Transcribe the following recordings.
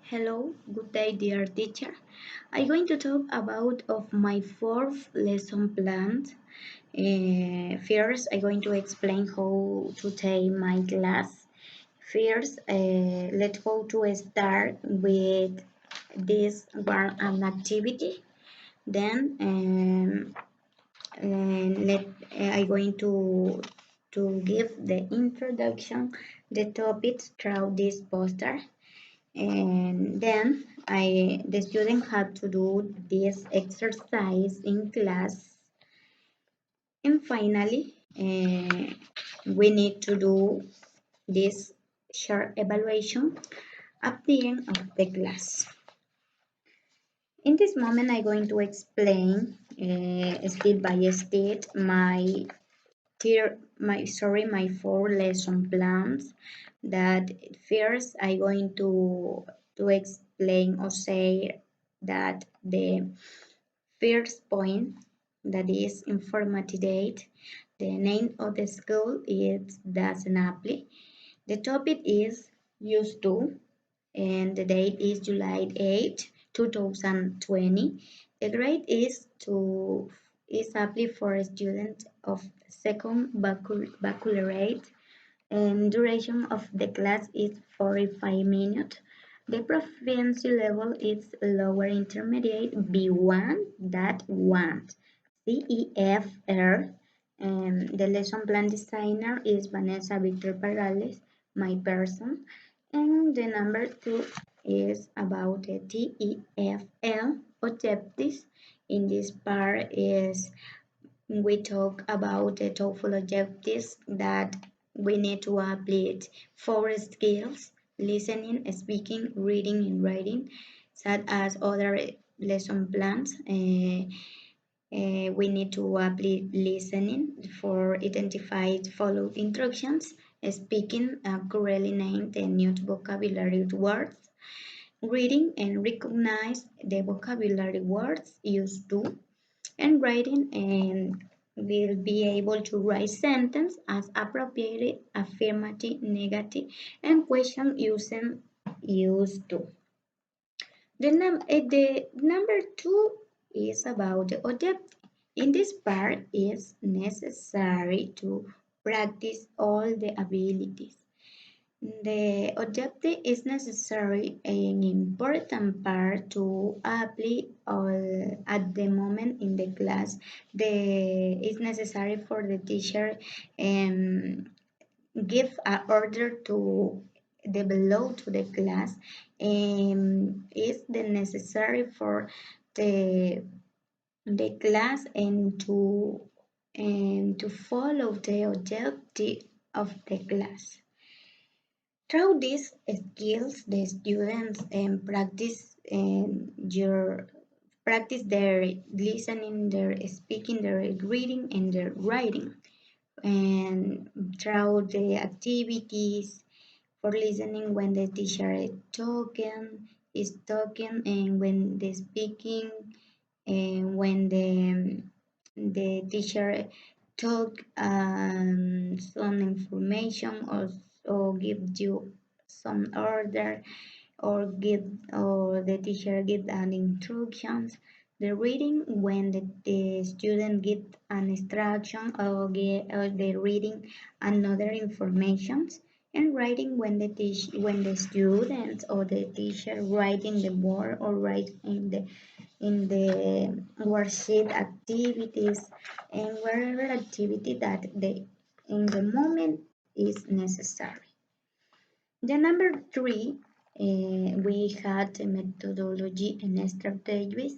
Hello, good day, dear teacher. I'm going to talk about of my fourth lesson plan. First, I'm going to explain how to take my class. First, let's go to start with this one an activity. Then, I'm going to give the introduction, the topics through this poster, and then the student had to do this exercise in class, and finally we need to do this short evaluation at the end of the class. In this moment I'm going to explain step by step my four lesson plans. That first I'm going to explain or say that the first point, that is informative date. The name of the school is doesn't apply. The topic is used to, and the date is July 8, 2020. The grade is apply for students of second baccalaureate, and duration of the class is 45 minutes. The proficiency level is lower intermediate B1, that one, CEFR. And the lesson plan designer is Vanessa Victor Parales, my person. And the number two is about the TEFL objectives. In this part is we talk about the TOEFL objectives, that we need to apply four skills: listening, speaking, reading, and writing, such as other lesson plans. We need to apply listening for identify follow instructions, speaking accurately name the new vocabulary words, reading and recognize the vocabulary words used to, and writing and will be able to write sentence as appropriate, affirmative, negative, and question using used to. The number two is about the objective. In this part, it's necessary to practice all the abilities. The objective is necessary an important part to apply all at the moment in the class. It's necessary for the teacher give a order to the below to the class, and is the necessary for the the class and to follow the objective of the class. Through these skills, the students practice their listening, their speaking, their reading, and their writing. And through the activities for listening, when the teacher is talking, and when the speaking, and when the teacher talk some information, or give you some order, or the teacher give an instructions. The reading, when the student give an instruction, or the reading another informations. And writing, when the students or the teacher write in the board, or write in the worksheet activities, and whatever activity that they in the moment is necessary. The number three, we had the methodology and strategies.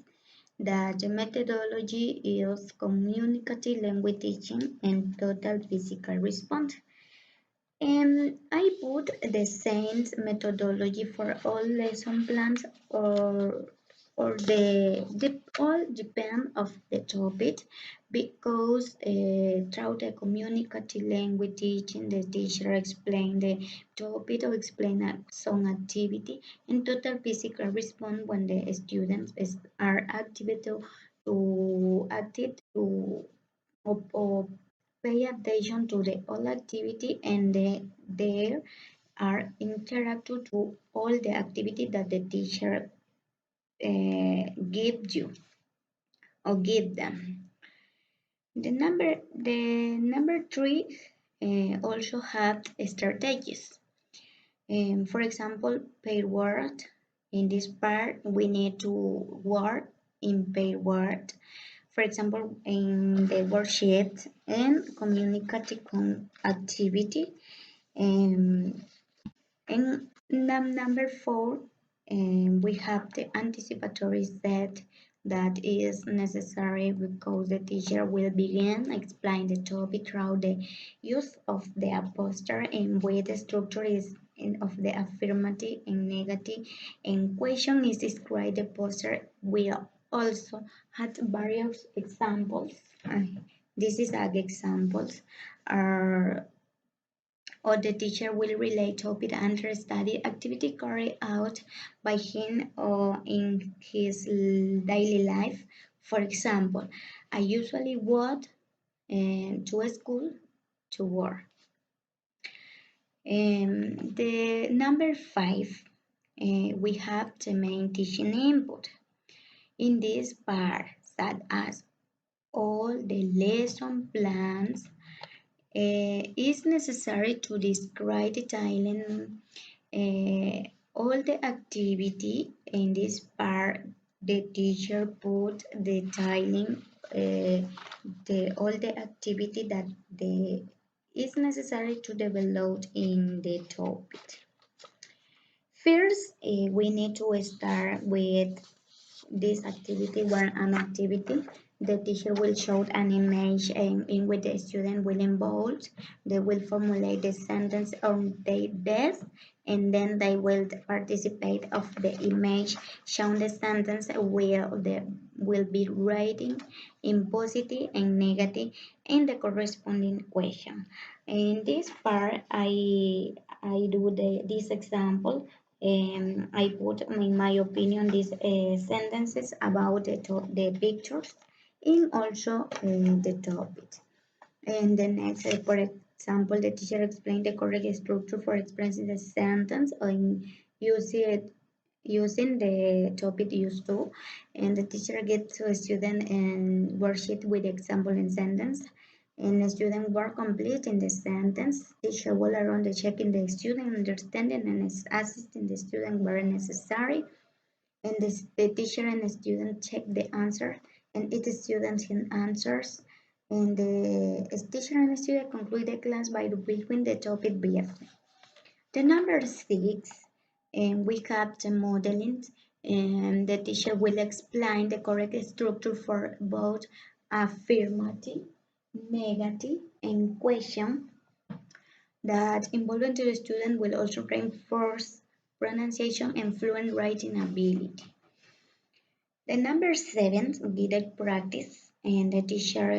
That the methodology is communicative language teaching and total physical response. And I put the same methodology for all lesson plans, or the all depend of the topic, because through the communicative language teaching, the teacher explain the topic or explain some activity, and total physical response, when the students are activated or pay attention to the all activity, and their are interactive to all the activity that the teacher gives you or give them. The number three also have strategies. For example, pair word. In this part, we need to work in pair word. For example, in the worksheet and communicative activity. Um, and number four, we have the anticipatory set that is necessary because the teacher will begin explain the topic through the use of the poster and way the structure is of the affirmative and negative and question is described. The poster will also have various examples. This is examples are or the teacher will relate topic under study activity carried out by him or in his daily life. For example, I usually walk to school to work. The number five, we have the main teaching input. In this part, such as all the lesson plans, is necessary to describe detailing all the activity. In this part, the teacher put detailing all the activity that is necessary to develop in the topic. First, we need to start with this activity where an activity the teacher will show an image in which the student will involve. They will formulate the sentence on their best and then they will participate of the image shown. The sentence will be writing in positive and negative in the corresponding question. In this part I do this example. I put, in my opinion, these sentences about the pictures and also the topic. And the next, for example, the teacher explained the correct structure for expressing the sentence and use it using the topic used to, and the teacher gets to a student and worksheet with example and sentence, and the student work complete in the sentence. Teacher will around the checking the student understanding and is assisting the student where necessary, and the teacher and the student check the answer, and each student can answers, and the teacher and the student conclude the class by reviewing the topic briefly. The number six, we have the modeling, and the teacher will explain the correct structure for both affirmative, negative, and question that involving to the student will also reinforce pronunciation and fluent writing ability. The number seven, guided practice, and the teacher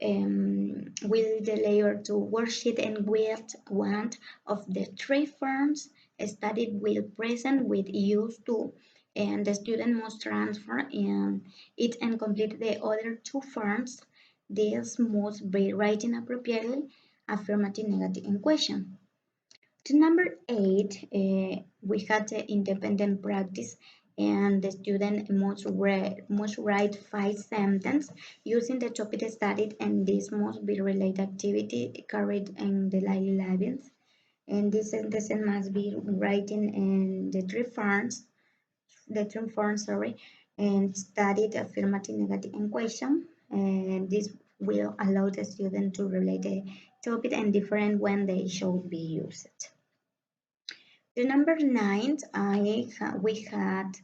will deliver to worksheet and with one of the three forms studied will present with used to, and the student must transfer in it and complete the other two forms. These must be written appropriately, affirmative, negative, and question. To number eight, we had the independent practice, and the student must write five sentences using the topic studied, and this must be related activity carried in the daily lives. And this sentence must be written in the three forms, sorry, and studied affirmative, negative, and question. And this will allow the student to relate the topic and different when they should be used. The number nine, we had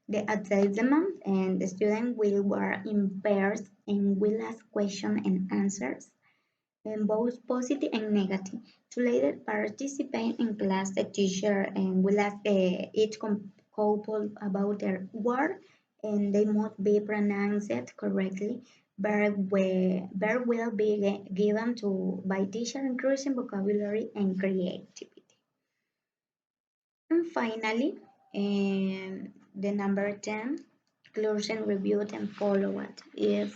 the assessment, and the student will work in pairs and will ask questions and answers, and both positive and negative. To later participate in class, the teacher and will ask each couple about their word, and they must be pronounced correctly. Verb will be given to by teacher, increasing vocabulary and creativity. And finally, the number 10, close and review and follow up is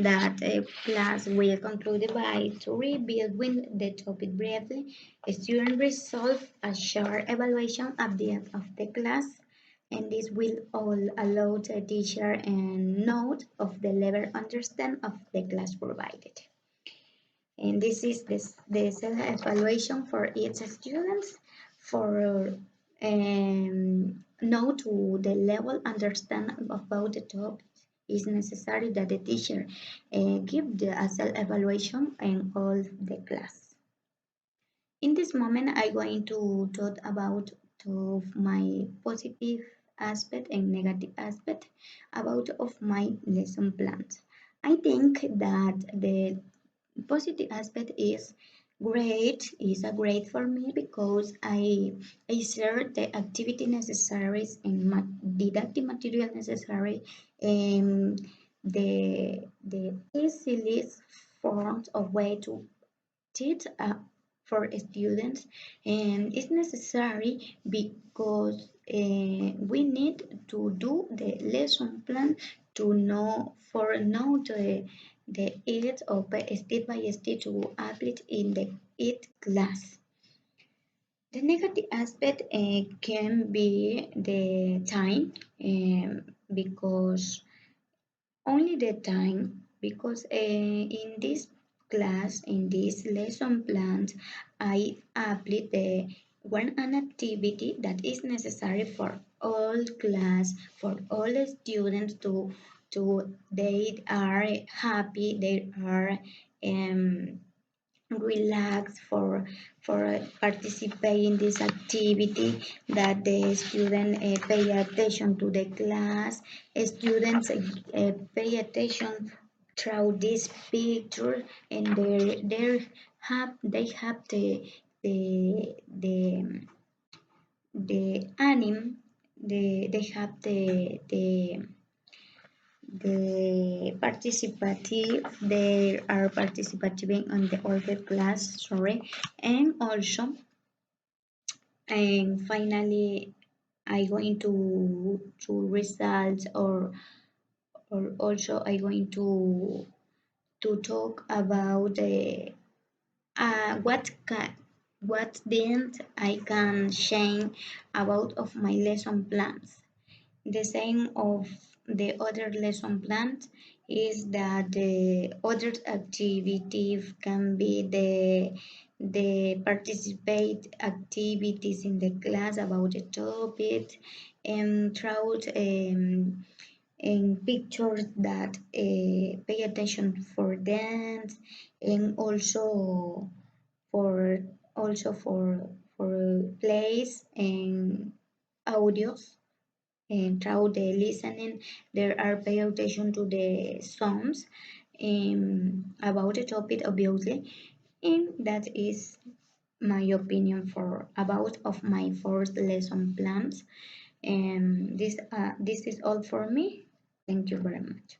that class will conclude by to reviewing the topic briefly. Students resolve a short evaluation at the end of the class, and this will all allow the teacher and note of the level understand of the class provided. And this is the self-evaluation for each student for know to the level understand about the topic. It's necessary that the teacher give the self-evaluation in all the class. In this moment, I'm going to talk about two of my positive aspect and negative aspect about of my lesson plans. I think that the positive aspect is great is a great for me because I share the activity necessary and didactic material necessary and the easiest forms of way to teach for students, and it's necessary because we need to do the lesson plan to know the age of step by step to apply in the each class. The negative aspect can be the time, because only the time, because in this class, in this lesson plans, I apply the one an activity that is necessary for all class, for all students to they are happy, they are um, relax for participate in this activity, that the student pay attention to the class, students pay attention through this picture, and they have the the anim, they have the participative, they are participating on the all the class, sorry, and also, and finally, I going to results, or also I going to talk about the what then I can change about of my lesson plans. The same of the other lesson plans is that the other activity can be the participate activities in the class about the topic, and throughout and pictures that pay attention for dance, and for also for plays and audios, and through the listening there are pay attention to the songs about the topic obviously, and that is my opinion for about of my first lesson plans, and this is all for me. Thank you very much.